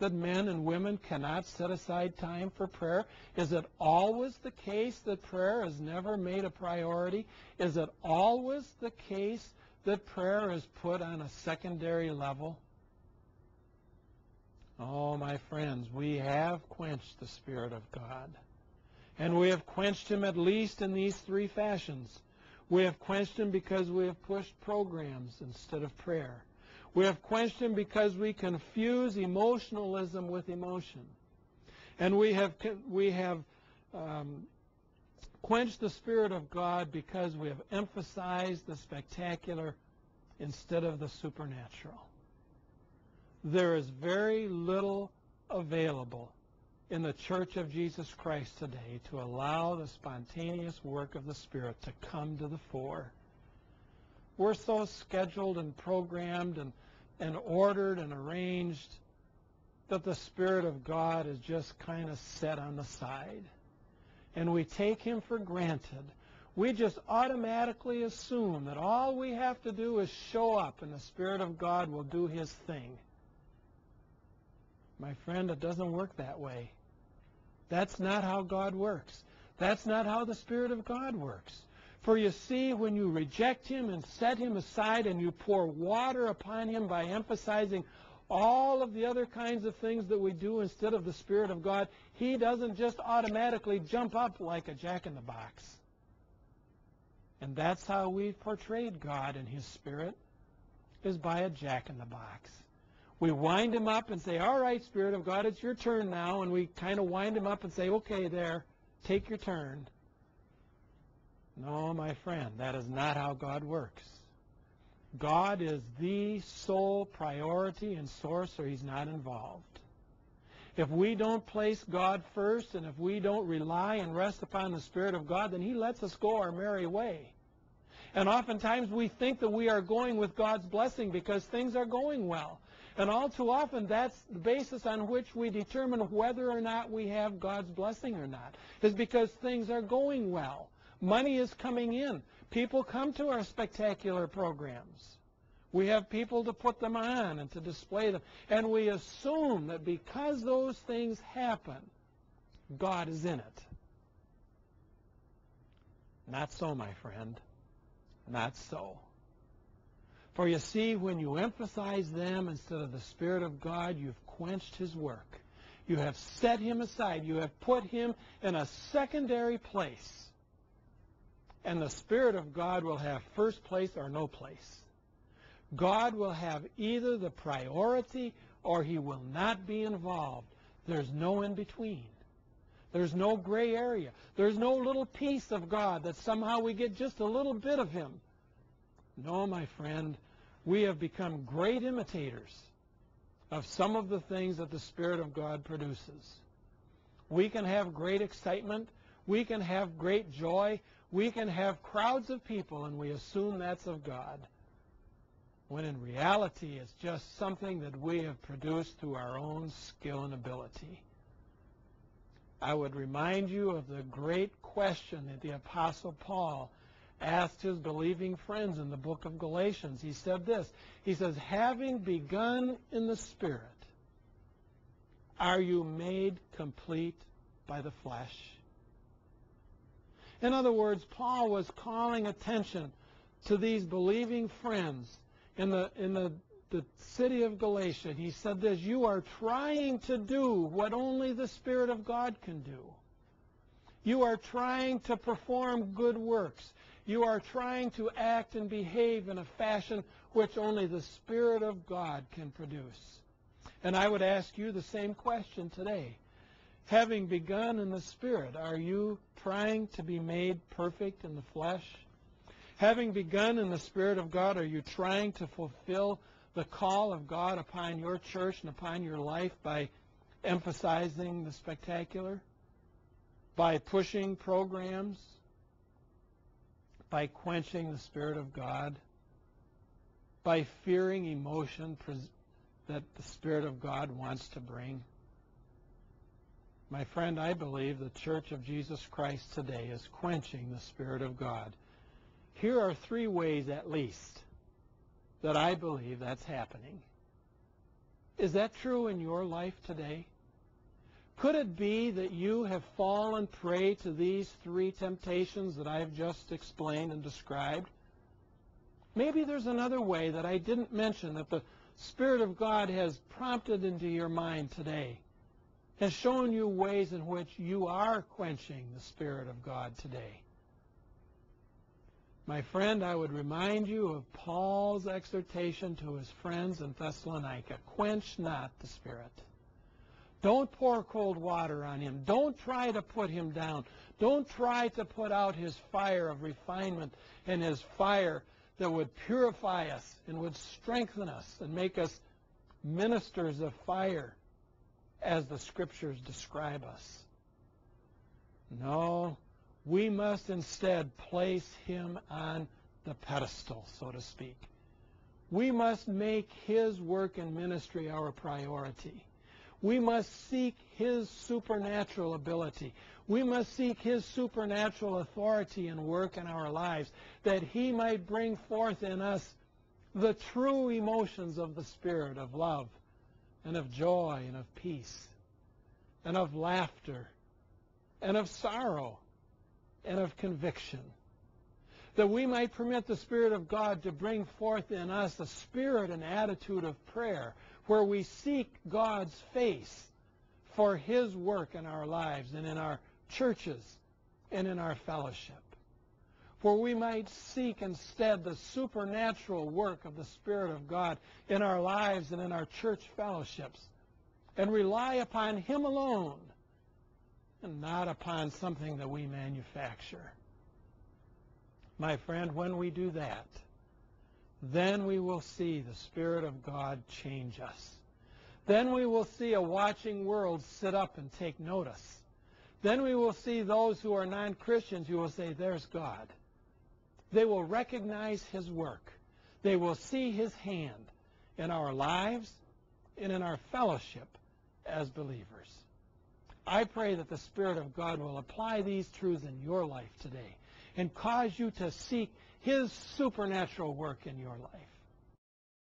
that men and women cannot set aside time for prayer? Is it always the case that prayer is never made a priority? Is it always the case that prayer is put on a secondary level? Oh, my friends, we have quenched the Spirit of God. And we have quenched him at least in these three fashions. We have quenched him because we have pushed programs instead of prayer. We have quenched him because we confuse emotionalism with emotion. And we have quenched the Spirit of God because we have emphasized the spectacular instead of the supernatural. There is very little available in the Church of Jesus Christ today to allow the spontaneous work of the Spirit to come to the fore. We're so scheduled and programmed and ordered and arranged that the Spirit of God is just kind of set on the side. And we take him for granted. We just automatically assume that all we have to do is show up and the Spirit of God will do his thing. My friend, it doesn't work that way. That's not how God works. That's not how the Spirit of God works. For you see, when you reject him and set him aside and you pour water upon him by emphasizing all of the other kinds of things that we do instead of the Spirit of God, he doesn't just automatically jump up like a jack-in-the-box. And that's how we've portrayed God and his Spirit, is by a jack-in-the-box. We wind him up and say, all right, Spirit of God, it's your turn now. And we kind of wind him up and say, okay, there, take your turn. No, my friend, that is not how God works. God is the sole priority and source, or he's not involved. If we don't place God first, and if we don't rely and rest upon the Spirit of God, then he lets us go our merry way. And oftentimes we think that we are going with God's blessing because things are going well. And all too often, that's the basis on which we determine whether or not we have God's blessing or not, is because things are going well. Money is coming in. People come to our spectacular programs. We have people to put them on and to display them. And we assume that because those things happen, God is in it. Not so, my friend. Not so. For you see, when you emphasize them instead of the Spirit of God, you've quenched his work. You have set him aside. You have put him in a secondary place. And the Spirit of God will have first place or no place. God will have either the priority or he will not be involved. There's no in between. There's no gray area. There's no little piece of God that somehow we get just a little bit of him. No, my friend, we have become great imitators of some of the things that the Spirit of God produces. We can have great excitement. We can have great joy. We can have crowds of people, and we assume that's of God, when in reality it's just something that we have produced through our own skill and ability. I would remind you of the great question that the Apostle Paul asked his believing friends in the book of Galatians. He said this. He says, having begun in the Spirit, are you made complete by the flesh? In other words, Paul was calling attention to these believing friends in the city of Galatia. He said this, you are trying to do what only the Spirit of God can do. You are trying to perform good works. You are trying to act and behave in a fashion which only the Spirit of God can produce. And I would ask you the same question today. Having begun in the Spirit, are you trying to be made perfect in the flesh? Having begun in the Spirit of God, are you trying to fulfill the call of God upon your church and upon your life by emphasizing the spectacular? By pushing programs? By quenching the Spirit of God? By fearing emotion that the Spirit of God wants to bring? My friend, I believe the Church of Jesus Christ today is quenching the Spirit of God. Here are three ways at least that I believe that's happening. Is that true in your life today? Could it be that you have fallen prey to these three temptations that I've just explained and described? Maybe there's another way that I didn't mention that the Spirit of God has prompted into your mind today, has shown you ways in which you are quenching the Spirit of God today. My friend, I would remind you of Paul's exhortation to his friends in Thessalonica. Quench not the Spirit. Don't pour cold water on him. Don't try to put him down. Don't try to put out his fire of refinement and his fire that would purify us and would strengthen us and make us ministers of fire as the Scriptures describe us. No, we must instead place him on the pedestal, so to speak. We must make his work and ministry our priority. We must seek his supernatural ability. We must seek his supernatural authority and work in our lives, that he might bring forth in us the true emotions of the Spirit, of love and of joy and of peace and of laughter and of sorrow and of conviction. That we might permit the Spirit of God to bring forth in us a spirit and attitude of prayer, where we seek God's face for his work in our lives and in our churches and in our fellowship. Where we might seek instead the supernatural work of the Spirit of God in our lives and in our church fellowships, and rely upon him alone and not upon something that we manufacture. My friend, when we do that, then we will see the Spirit of God change us. Then we will see a watching world sit up and take notice. Then we will see those who are non-Christians who will say, there's God. They will recognize his work. They will see his hand in our lives and in our fellowship as believers. I pray that the Spirit of God will apply these truths in your life today and cause you to seek his supernatural work in your life.